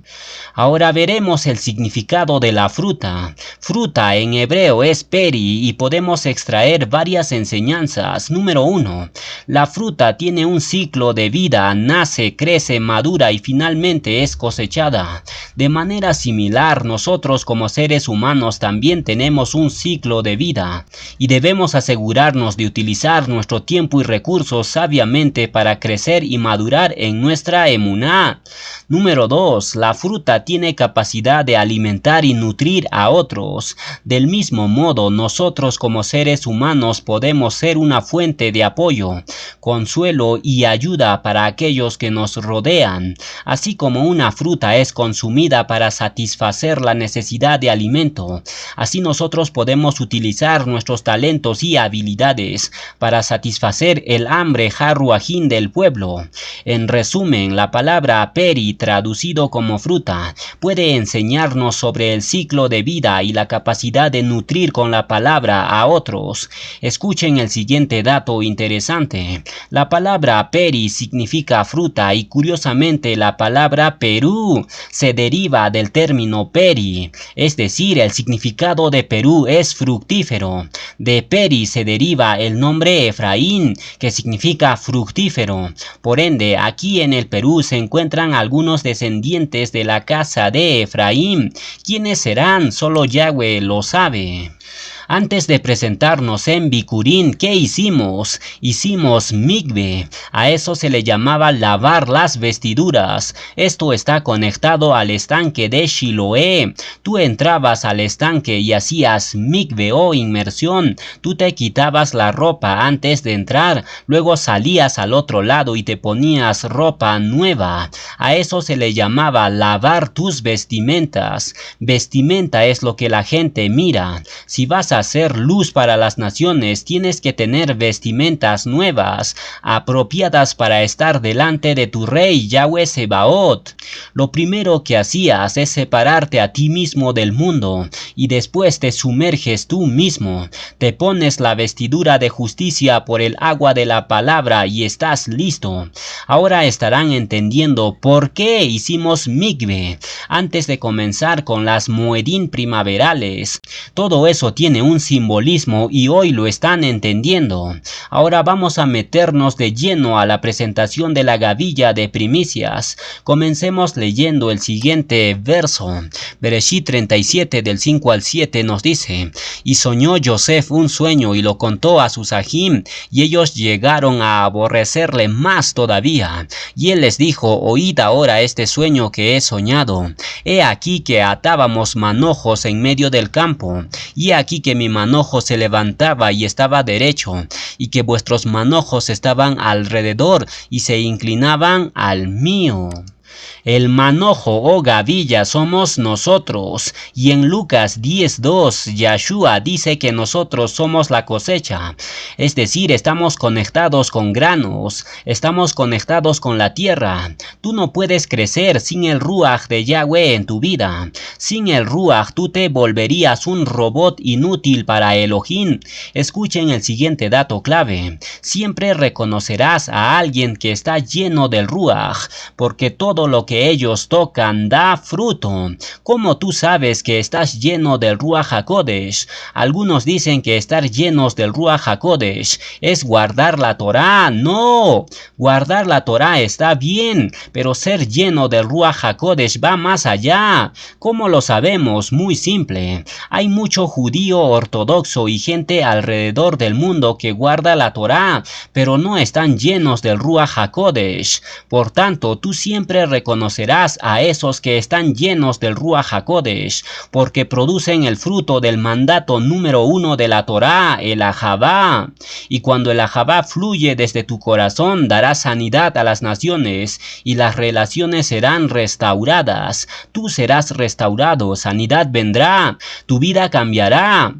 Ahora veremos el significado de la fruta. Fruta en hebreo es peri y podemos extraer varias enseñanzas. Número 1. La fruta tiene un ciclo de vida, nace, crece, madura y finalmente es cosechada. De manera similar, nosotros como seres humanos también tenemos un ciclo de vida y debemos asegurarnos de utilizar nuestro tiempo y recursos sabiamente para crecer y madurar en nuestra emuná. Número 2. La fruta tiene capacidad de alimentar y nutrir a otros. Del mismo modo, nosotros como seres humanos podemos ser una fuente de apoyo, consuelo y ayuda para aquellos que nos rodean. Así como una fruta es consumida para satisfacer la necesidad de alimento, así nosotros podemos utilizar nuestros talentos y habilidades para satisfacer el hambre jarruajín del pueblo. En resumen, la palabra peri, traducido como fruta, puede enseñarnos sobre el ciclo de vida y la capacidad de nutrir con la palabra a otros. Escuchen el siguiente dato interesante. La palabra peri significa fruta y curiosamente la palabra Perú se deriva del término peri, es decir, el significado de Perú es fructífero. De peri se deriva el nombre Efraín, que significa fructífero. Por ende, aquí en el Perú se encuentran algunos descendientes de la casa de Efraín. ¿Quiénes serán? Solo Yahweh lo sabe. Antes de presentarnos en Bikurim, ¿qué hicimos? Hicimos mikve. A eso se le llamaba lavar las vestiduras. Esto está conectado al estanque de Shiloé. Tú entrabas al estanque y hacías mikve o inmersión. Tú te quitabas la ropa antes de entrar, luego salías al otro lado y te ponías ropa nueva. A eso se le llamaba lavar tus vestimentas. Vestimenta es lo que la gente mira. Si vas a a ser luz para las naciones, tienes que tener vestimentas nuevas, apropiadas para estar delante de tu rey Yahweh Sebaot. Lo primero que hacías es separarte a ti mismo del mundo, y después te sumerges tú mismo, te pones la vestidura de justicia por el agua de la palabra y estás listo. Ahora estarán entendiendo por qué hicimos mikve antes de comenzar con las moedín primaverales. Todo eso tiene un simbolismo y hoy lo están entendiendo. Ahora vamos a meternos de lleno a la presentación de la gavilla de primicias. Comencemos leyendo el siguiente verso. Bereshit 37 del 5 al 7 nos dice: y soñó Yosef un sueño y lo contó a sus ajim, y ellos llegaron a aborrecerle más todavía. Y él les dijo: oíd ahora este sueño que he soñado. He aquí que atábamos manojos en medio del campo, y aquí que mi manojo se levantaba y estaba derecho, y que vuestros manojos estaban alrededor y se inclinaban al mío. El manojo o gavilla somos nosotros, y en Lucas 10:2 Yahshua dice que nosotros somos la cosecha, es decir, estamos conectados con granos, estamos conectados con la tierra. Tú no puedes crecer sin el Ruach de Yahweh en tu vida. Sin el Ruach tú te volverías un robot inútil para Elohim. Escuchen el siguiente dato clave: siempre reconocerás a alguien que está lleno del Ruach, porque todo lo que ellos tocan da fruto. ¿Cómo tú sabes que estás lleno del Ruach HaKodesh? Algunos dicen que estar llenos del Ruach HaKodesh es guardar la Torá. No, guardar la Torá está bien, pero ser lleno del Ruach HaKodesh va más allá. ¿Cómo lo sabemos? Muy simple. Hay mucho judío ortodoxo y gente alrededor del mundo que guarda la Torá, pero no están llenos del Ruach HaKodesh. Por tanto, tú siempre reconocerás a esos que están llenos del Ruach HaKodesh, porque producen el fruto del mandato número 1 de la Torá, el Ahavá. Y cuando el Ahavá fluye desde tu corazón, dará sanidad a las naciones, y las relaciones serán restauradas. Tú serás restaurado, sanidad vendrá, tu vida cambiará.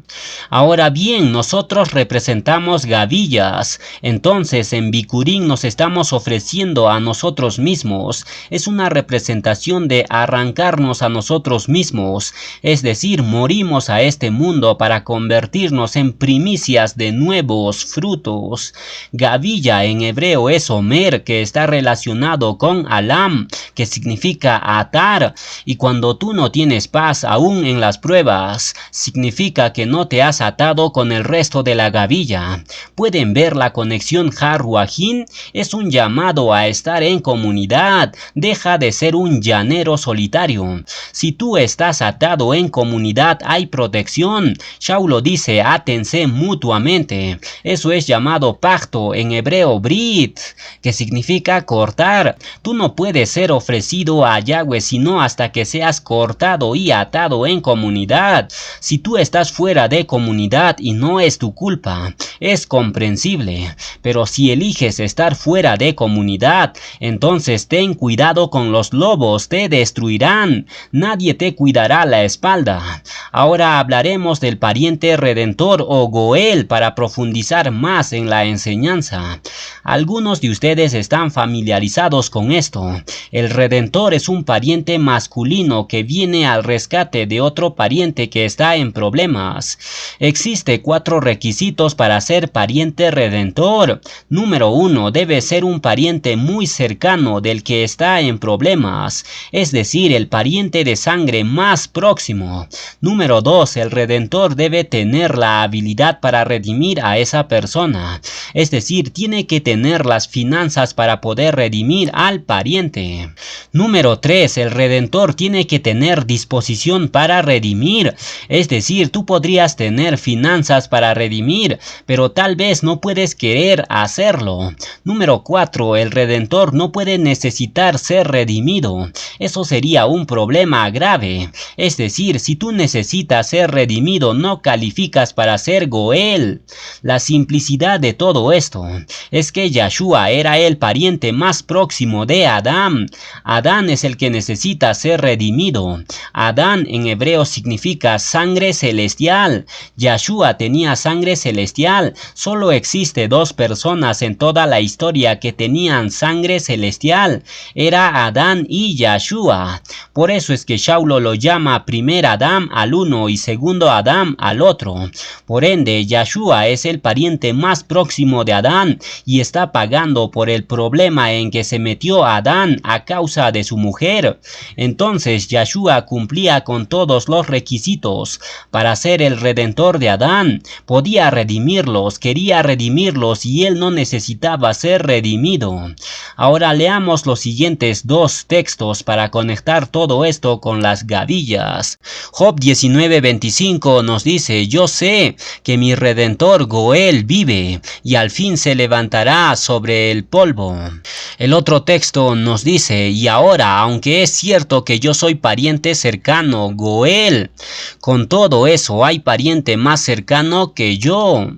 Ahora bien, nosotros representamos gavillas. Entonces en Bikurim nos estamos ofreciendo a nosotros mismos. Es una representación de arrancarnos a nosotros mismos, es decir, morimos a este mundo para convertirnos en primicias de nuevos frutos. Gavilla en hebreo es Omer, que está relacionado con Alam, que significa atar, y cuando tú no tienes paz aún en las pruebas, significa que no te has atado con el resto de la gavilla. ¿Pueden ver la conexión Har-Ruajin? Es un llamado a estar en comunidad. Deja de ser un llanero solitario. Si tú estás atado en comunidad, hay protección. Shaulo dice: átense mutuamente. Eso es llamado pacto, en hebreo brit, que significa cortar. Tú no puedes ser ofrecido a Yahweh sino hasta que seas cortado y atado en comunidad. Si tú estás fuera de comunidad y no es tu culpa, es comprensible. Pero si eliges estar fuera de comunidad, entonces ten cuidado con los lobos, te destruirán. Nadie te cuidará la espalda. Ahora hablaremos del pariente redentor o Goel para profundizar más en la enseñanza. Algunos de ustedes están familiarizados con esto. El redentor es un pariente masculino que viene al rescate de otro pariente que está en problemas. Existe 4 requisitos para ser pariente redentor. Número 1, debe ser un pariente muy cercano del que está en problemas, es decir, el pariente de sangre más próximo. Número 2, el redentor debe tener la habilidad para redimir a esa persona, es decir, tiene que tener las finanzas para poder redimir al pariente. Número 3, el redentor tiene que tener disposición para redimir, es decir, tú podrías tener finanzas para redimir, pero tal vez no puedes querer hacerlo. Número 4, el redentor no puede necesitar ser redimido. Eso sería un problema grave. Es decir, si tú necesitas ser redimido, no calificas para ser Goel. La simplicidad de todo esto es que Yahshua era el pariente más próximo de Adán. Adán es el que necesita ser redimido. Adán en hebreo significa sangre celestial. Yahshua tenía sangre celestial. Solo existe dos personas en toda la historia que tenían sangre celestial. Era Adán y Yahshua. Por eso es que Shaulo lo llama primer Adán al uno y segundo Adán al otro. Por ende, Yahshua es el pariente más próximo de Adán y está pagando por el problema en que se metió Adán a causa de su mujer. Entonces Yahshua cumplía con todos los requisitos para ser el redentor de Adán. Podía redimirlos, quería redimirlos y él no necesitaba ser redimido. Ahora leamos los siguientes dos textos para conectar todo esto con las gavillas. Job 19:25 nos dice: yo sé que mi redentor Goel vive y al fin se levantará sobre el polvo. El otro texto nos dice: y ahora, aunque es cierto que yo soy pariente cercano, Goel, con todo eso hay pariente más cercano que yo.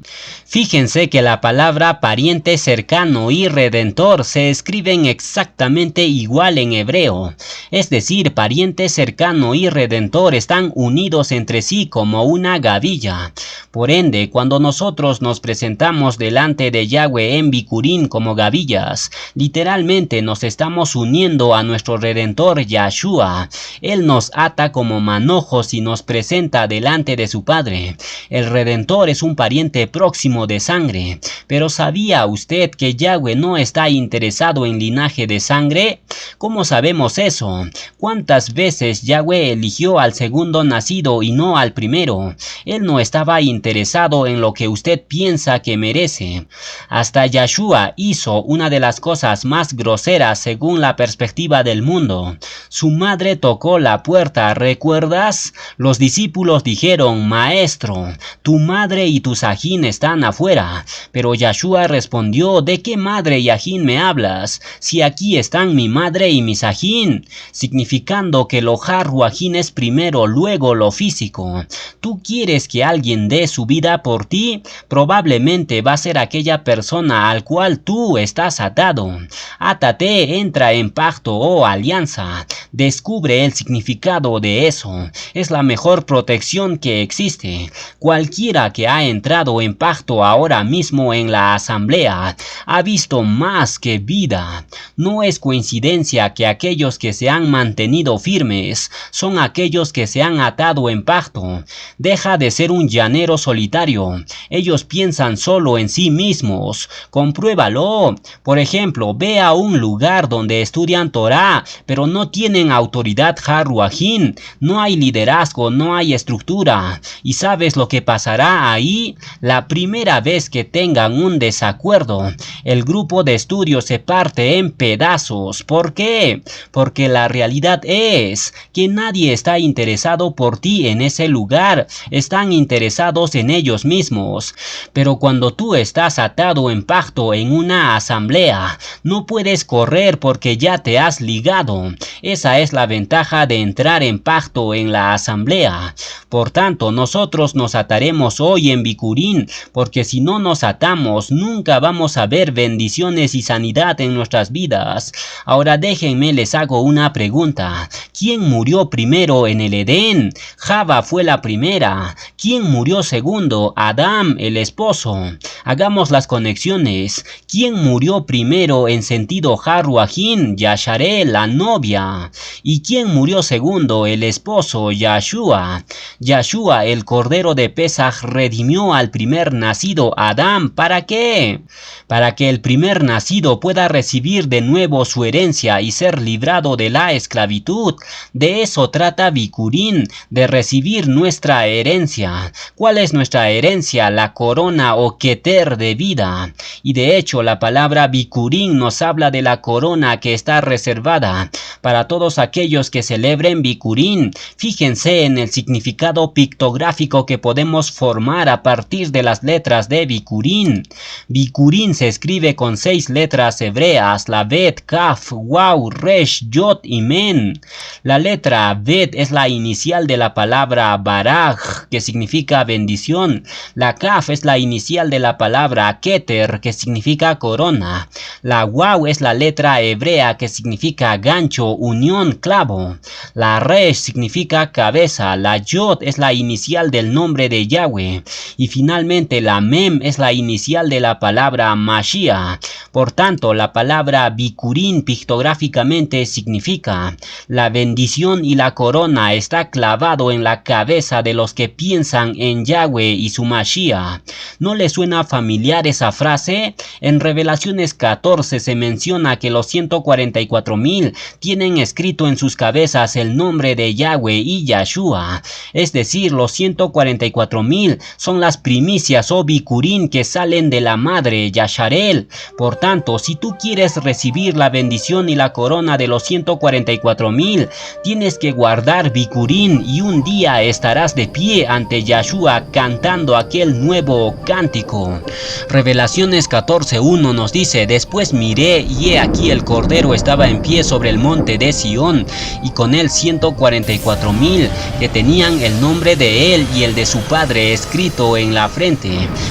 Fíjense que la palabra pariente cercano y redentor se escriben exactamente igual en hebreo. Es decir, pariente cercano y redentor están unidos entre sí como una gavilla. Por ende, cuando nosotros nos presentamos delante de Yahweh en Bikurim como gavillas, literalmente nos estamos uniendo a nuestro redentor Yahshua. Él nos ata como manojos y nos presenta delante de su Padre. El redentor es un pariente próximo de sangre. Pero ¿sabía usted que Yahweh no está interesado en linaje de sangre? ¿Cómo sabemos eso? ¿Cuántas veces Yahweh eligió al segundo nacido y no al primero? Él no estaba interesado en lo que usted piensa que merece. Hasta Yahshua hizo una de las cosas más groseras según la perspectiva del mundo. Su madre tocó la puerta, ¿recuerdas? Los discípulos dijeron: Maestro, tu madre y tu sajín están afuera. Pero Yahshua respondió: ¿de qué madre y ajín me hablas? Si aquí están mi madre y mi sajín. Significando que lo harruajín es primero, luego lo físico. ¿Tú quieres que alguien dé su vida por ti? Probablemente va a ser aquella persona al cual tú estás atado. Átate, entra en pacto o alianza. Descubre el significado de eso. Es la mejor protección que existe. Cualquiera que ha entrado en pacto ahora mismo en la asamblea ha visto más que vida. No es coincidencia que aquellos que se han mantenido firmes son aquellos que se han atado en pacto. Deja de ser un llanero solitario. Ellos piensan solo en sí mismos. Compruébalo. Por ejemplo, ve a un lugar donde estudian Torah, pero no tienen autoridad harruajín. No hay liderazgo, no hay estructura. ¿Y sabes lo que pasará ahí? La primera vez que tengan un desacuerdo, el grupo de estudio se parte en pedazos. ¿Por qué? Porque la realidad es que nadie está interesado por ti en ese lugar. Están interesados en ellos mismos. Pero cuando tú estás atado en pacto en una asamblea, no puedes correr porque ya te has ligado. Esa es la ventaja de entrar en pacto en la asamblea. Por tanto, nosotros nos ataremos hoy en Bikurim, porque si no nos atamos, nunca vamos a ver bendiciones y sanidad en nuestras vidas. Ahora déjenme les hago una pregunta. ¿Quién murió primero en el Edén? Java fue la primera. ¿Quién murió segundo? Adán, el esposo. Hagamos las conexiones. ¿Quién murió primero en sentido harruajín? Yasharé, la novia. ¿Y quién murió segundo? El esposo, Yahshua. Yahshua, el cordero de Pesaj, redimió al primer nacido Adán. ¿Para qué? Para que el primer nacido pueda recibir de nuevo su herencia y ser librado de la esclavitud. De eso trata Bikurim, de recibir nuestra herencia. ¿Cuál es nuestra herencia? La corona o keter de vida. Y de hecho la palabra Bikurim nos habla de la corona que está reservada para todos aquellos que celebren Bikurim. Fíjense en el significado pictográfico que podemos formar a partir de las letras de Bikurim. Bikurim se escribe con 6 letras hebreas, la Bet, Kaf, Waw, Resh, Yod y Men. La letra Bet es la inicial de la palabra Baraj, que significa bendición. La Kaf es la inicial de la palabra Keter, que significa corona. La Waw es la letra hebrea que significa gancho, unión, clavo. La Resh significa cabeza. La Yod es la inicial del nombre de Yahweh. Y finalmente la Mem es la inicial de la palabra Mashiach. Por tanto, la palabra Bikurim pictográficamente significa: la bendición y la corona está clavado en la cabeza de los que piensan en Yahweh y su Mashiach. ¿No le suena familiar esa frase? En Revelaciones 14 se menciona que los 144,000 tienen escrito en sus cabezas el nombre de Yahweh y Yahshua. Es decir, los 144,000 son las primicias o Bikurim que salen de la madre Yasharel. Por tanto, si tú quieres recibir la bendición y la corona de los 144,000, tienes que guardar Bikurim y un día estarás de pie ante Yahshua cantando aquel nuevo cántico. Revelaciones 14:1 nos dice: después miré y he aquí el Cordero estaba en pie sobre el monte de Sión, y con él 144,000 que tenían el nombre de él y el de su padre escrito en la frente,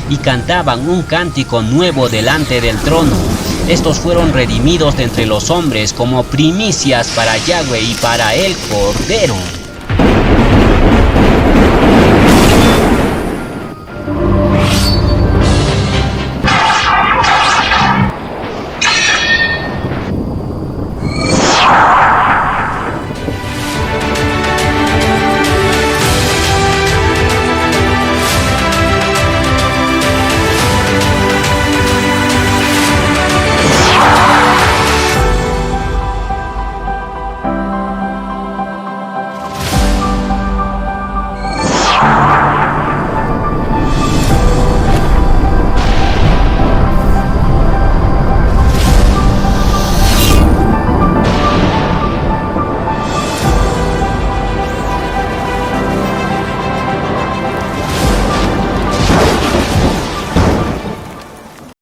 y cantaban un cántico nuevo delante del trono. Estos fueron redimidos de entre los hombres como primicias para Yahweh y para el Cordero.